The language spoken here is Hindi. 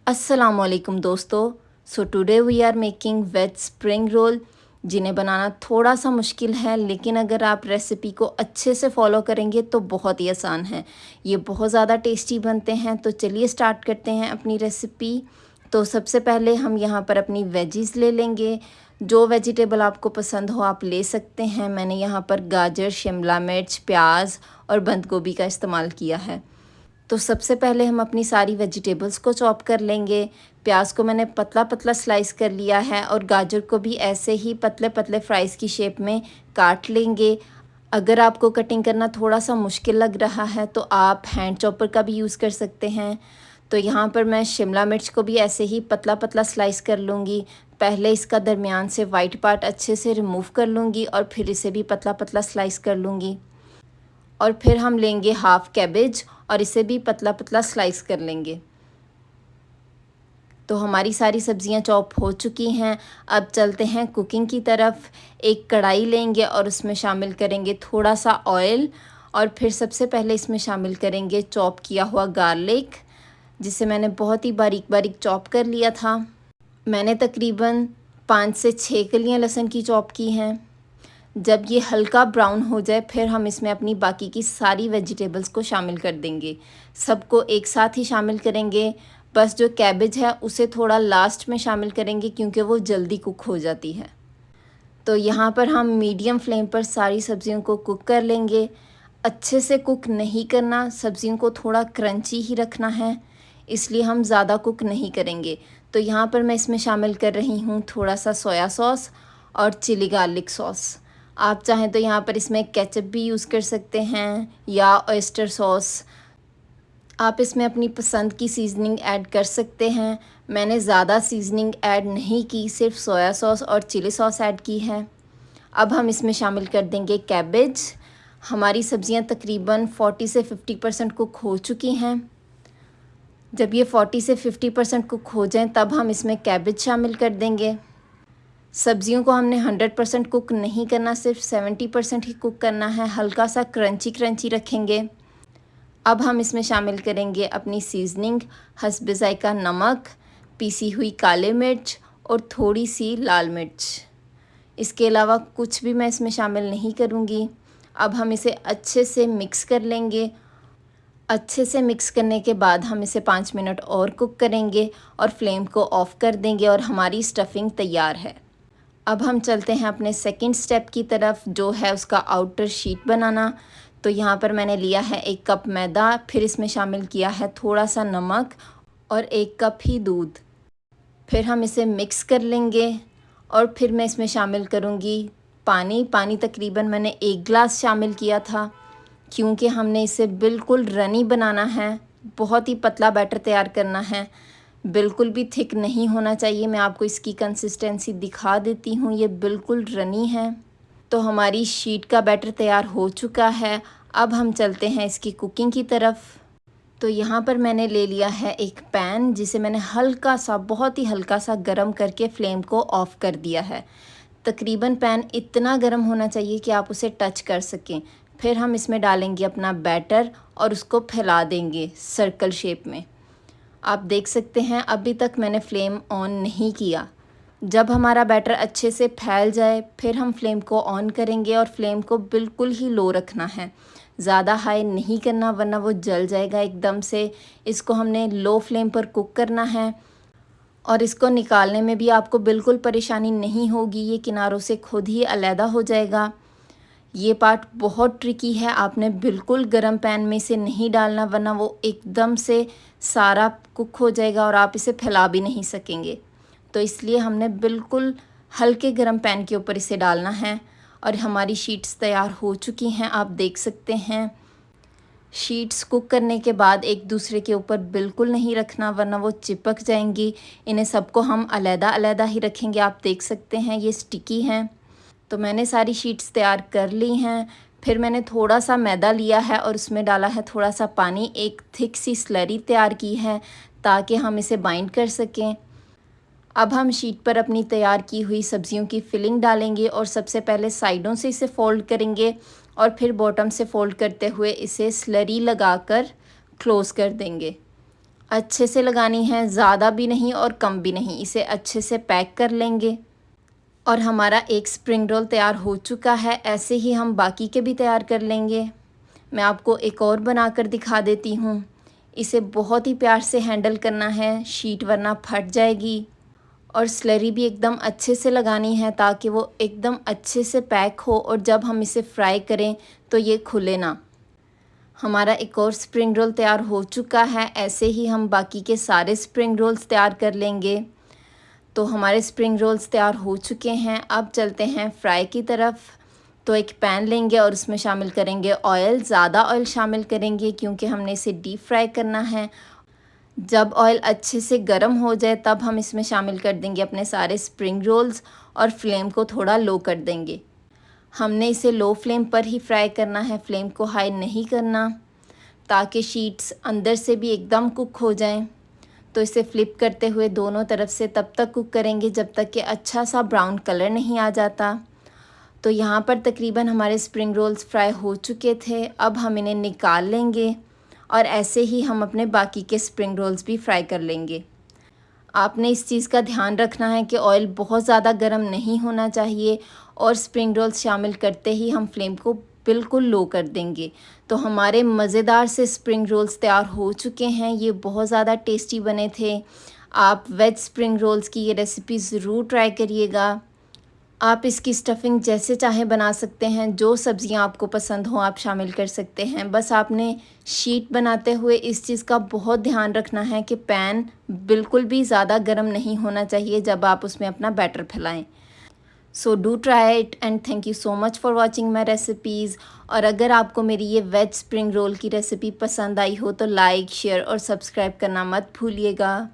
अस्सलामुअलैकुम दोस्तों। So today we are making veg spring roll, जिन्हें बनाना थोड़ा सा मुश्किल है, लेकिन अगर आप रेसिपी को अच्छे से फॉलो करेंगे तो बहुत ही आसान है। ये बहुत ज़्यादा टेस्टी बनते हैं। तो चलिए स्टार्ट करते हैं अपनी रेसिपी। तो सबसे पहले हम यहाँ पर अपनी वेजीज़ ले लेंगे। जो वेजिटेबल आपको पसंद हो आप ले सकते हैं। मैंने यहाँ पर गाजर, शिमला मिर्च, प्याज और बंद गोभी का इस्तेमाल किया है। तो सबसे पहले हम अपनी सारी वेजिटेबल्स को चॉप कर लेंगे। प्याज को मैंने पतला पतला स्लाइस कर लिया है और गाजर को भी ऐसे ही पतले पतले फ्राइज़ की शेप में काट लेंगे। अगर आपको कटिंग करना थोड़ा सा मुश्किल लग रहा है तो आप हैंड चॉपर का भी यूज़ कर सकते हैं। तो यहाँ पर मैं शिमला मिर्च को भी ऐसे ही पतला पतला स्लाइस कर लूँगी। पहले इसका दरमियान से वाइट पार्ट अच्छे से रिमूव कर लूँगी और फिर इसे भी पतला पतला स्लाइस कर लूँगी। और फिर हम लेंगे हाफ़ कैबेज और इसे भी पतला पतला स्लाइस कर लेंगे। तो हमारी सारी सब्ज़ियां चॉप हो चुकी हैं। अब चलते हैं कुकिंग की तरफ। एक कढ़ाई लेंगे और उसमें शामिल करेंगे थोड़ा सा ऑयल और फिर सबसे पहले इसमें शामिल करेंगे चॉप किया हुआ गार्लिक, जिसे मैंने बहुत ही बारीक बारीक चॉप कर लिया था। मैंने तकरीबन 5 से 6 कलियां लहसुन की चॉप की हैं। जब ये हल्का ब्राउन हो जाए फिर हम इसमें अपनी बाकी की सारी वेजिटेबल्स को शामिल कर देंगे। सबको एक साथ ही शामिल करेंगे। बस जो कैबेज है उसे थोड़ा लास्ट में शामिल करेंगे क्योंकि वो जल्दी कुक हो जाती है। तो यहाँ पर हम मीडियम फ्लेम पर सारी सब्जियों को कुक कर लेंगे। अच्छे से कुक नहीं करना, सब्जियों को थोड़ा क्रंची ही रखना है, इसलिए हम ज़्यादा कुक नहीं करेंगे। तो यहाँ पर मैं इसमें शामिल कर रही हूँ थोड़ा सा सोया सॉस और चिली गार्लिक सॉस। आप चाहें तो यहाँ पर इसमें केचप भी यूज़ कर सकते हैं या ऑयस्टर सॉस। आप इसमें अपनी पसंद की सीजनिंग ऐड कर सकते हैं। मैंने ज़्यादा सीजनिंग ऐड नहीं की, सिर्फ सोया सॉस और चिली सॉस ऐड की है। अब हम इसमें शामिल कर देंगे कैबेज। हमारी सब्ज़ियाँ तकरीबन 40 से 50% कुक हो चुकी हैं। जब ये 40 से 50% कुक हो जाएं तब हम इसमें कैबेज शामिल कर देंगे। सब्जियों को हमने 100% कुक नहीं करना, सिर्फ 70% ही कुक करना है। हल्का सा क्रंची क्रंची रखेंगे। अब हम इसमें शामिल करेंगे अपनी सीजनिंग, हस्ब ज़ायका नमक, पीसी हुई काले मिर्च और थोड़ी सी लाल मिर्च। इसके अलावा कुछ भी मैं इसमें शामिल नहीं करूँगी। अब हम इसे अच्छे से मिक्स कर लेंगे। अच्छे से मिक्स करने के बाद हम इसे 5 मिनट और कुक करेंगे और फ्लेम को ऑफ़ कर देंगे और हमारी स्टफ़िंग तैयार है। अब हम चलते हैं अपने सेकंड स्टेप की तरफ, जो है उसका आउटर शीट बनाना। तो यहाँ पर मैंने लिया है 1 कप मैदा, फिर इसमें शामिल किया है थोड़ा सा नमक और 1 कप ही दूध। फिर हम इसे मिक्स कर लेंगे और फिर मैं इसमें शामिल करूँगी पानी तकरीबन मैंने 1 गिलास शामिल किया था, क्योंकि हमने इसे बिल्कुल रनी बनाना है। बहुत ही पतला बैटर तैयार करना है, बिल्कुल भी थिक नहीं होना चाहिए। मैं आपको इसकी कंसिस्टेंसी दिखा देती हूँ, ये बिल्कुल रनी है। तो हमारी शीट का बैटर तैयार हो चुका है। अब हम चलते हैं इसकी कुकिंग की तरफ। तो यहाँ पर मैंने ले लिया है एक पैन, जिसे मैंने हल्का सा, बहुत ही हल्का सा गरम करके फ्लेम को ऑफ़ कर दिया है। तकरीबन पैन इतना गरम होना चाहिए कि आप उसे टच कर सकें। फिर हम इसमें डालेंगे अपना बैटर और उसको फैला देंगे सर्कल शेप में। आप देख सकते हैं अभी तक मैंने फ्लेम ऑन नहीं किया। जब हमारा बैटर अच्छे से फैल जाए फिर हम फ्लेम को ऑन करेंगे और फ्लेम को बिल्कुल ही लो रखना है, ज़्यादा हाई नहीं करना वरना वो जल जाएगा एकदम से। इसको हमने लो फ्लेम पर कुक करना है और इसको निकालने में भी आपको बिल्कुल परेशानी नहीं होगी, ये किनारों से खुद ही अलहदा हो जाएगा। ये पार्ट बहुत ट्रिकी है, आपने बिल्कुल गरम पैन में इसे नहीं डालना वरना वो एकदम से सारा कुक हो जाएगा और आप इसे फैला भी नहीं सकेंगे। तो इसलिए हमने बिल्कुल हल्के गरम पैन के ऊपर इसे डालना है। और हमारी शीट्स तैयार हो चुकी हैं, आप देख सकते हैं। शीट्स कुक करने के बाद एक दूसरे के ऊपर बिल्कुल नहीं रखना वरना वो चिपक जाएंगी। इन्हें सबको हम अलहदा अलहदा ही रखेंगे। आप देख सकते हैं ये स्टिकी हैं। तो मैंने सारी शीट्स तैयार कर ली हैं। फिर मैंने थोड़ा सा मैदा लिया है और उसमें डाला है थोड़ा सा पानी, एक थिक सी स्लरी तैयार की है ताकि हम इसे बाइंड कर सकें। अब हम शीट पर अपनी तैयार की हुई सब्जियों की फिलिंग डालेंगे और सबसे पहले साइडों से इसे फ़ोल्ड करेंगे और फिर बॉटम से फ़ोल्ड करते हुए इसे स्लरी लगाकर क्लोज़ कर देंगे। अच्छे से लगानी है, ज़्यादा भी नहीं और कम भी नहीं। इसे अच्छे से पैक कर लेंगे। और हमारा एक स्प्रिंग रोल तैयार हो चुका है। ऐसे ही हम बाकी के भी तैयार कर लेंगे। मैं आपको एक और बनाकर दिखा देती हूँ। इसे बहुत ही प्यार से हैंडल करना है, शीट वरना फट जाएगी। और स्लरी भी एकदम अच्छे से लगानी है ताकि वो एकदम अच्छे से पैक हो और जब हम इसे फ्राई करें तो ये खुले ना। हमारा एक और स्प्रिंग रोल तैयार हो चुका है। ऐसे ही हम बाकी के सारे स्प्रिंग रोल्स तैयार कर लेंगे। तो हमारे स्प्रिंग रोल्स तैयार हो चुके हैं। अब चलते हैं फ्राई की तरफ। तो एक पैन लेंगे और उसमें शामिल करेंगे ऑयल। ज़्यादा ऑयल शामिल करेंगे क्योंकि हमने इसे डीप फ्राई करना है। जब ऑयल अच्छे से गर्म हो जाए तब हम इसमें शामिल कर देंगे अपने सारे स्प्रिंग रोल्स और फ्लेम को थोड़ा लो कर देंगे। हमने इसे लो फ्लेम पर ही फ्राई करना है, फ्लेम को हाई नहीं करना, ताकि शीट्स अंदर से भी एकदम कुक हो जाएं। तो इसे फ्लिप करते हुए दोनों तरफ से तब तक कुक करेंगे जब तक कि अच्छा सा ब्राउन कलर नहीं आ जाता। तो यहाँ पर तकरीबन हमारे स्प्रिंग रोल्स फ्राई हो चुके थे। अब हम इन्हें निकाल लेंगे और ऐसे ही हम अपने बाकी के स्प्रिंग रोल्स भी फ्राई कर लेंगे। आपने इस चीज़ का ध्यान रखना है कि ऑयल बहुत ज़्यादा गर्म नहीं होना चाहिए और स्प्रिंग रोल्स शामिल करते ही हम फ्लेम को बिल्कुल लो कर देंगे। तो हमारे मज़ेदार से स्प्रिंग रोल्स तैयार हो चुके हैं। ये बहुत ज़्यादा टेस्टी बने थे। आप वेज स्प्रिंग रोल्स की ये रेसिपी ज़रूर ट्राई करिएगा। आप इसकी स्टफिंग जैसे चाहें बना सकते हैं। जो सब्ज़ियां आपको पसंद हों आप शामिल कर सकते हैं। बस आपने शीट बनाते हुए इस चीज़ का बहुत ध्यान रखना है कि पैन बिल्कुल भी ज़्यादा गर्म नहीं होना चाहिए जब आप उसमें अपना बैटर फैलाएं। So do try it and thank you so much for watching my recipes. और अगर आपको मेरी ये वेज स्प्रिंग रोल की रेसिपी पसंद आई हो तो लाइक, शेयर और सब्सक्राइब करना मत भूलिएगा।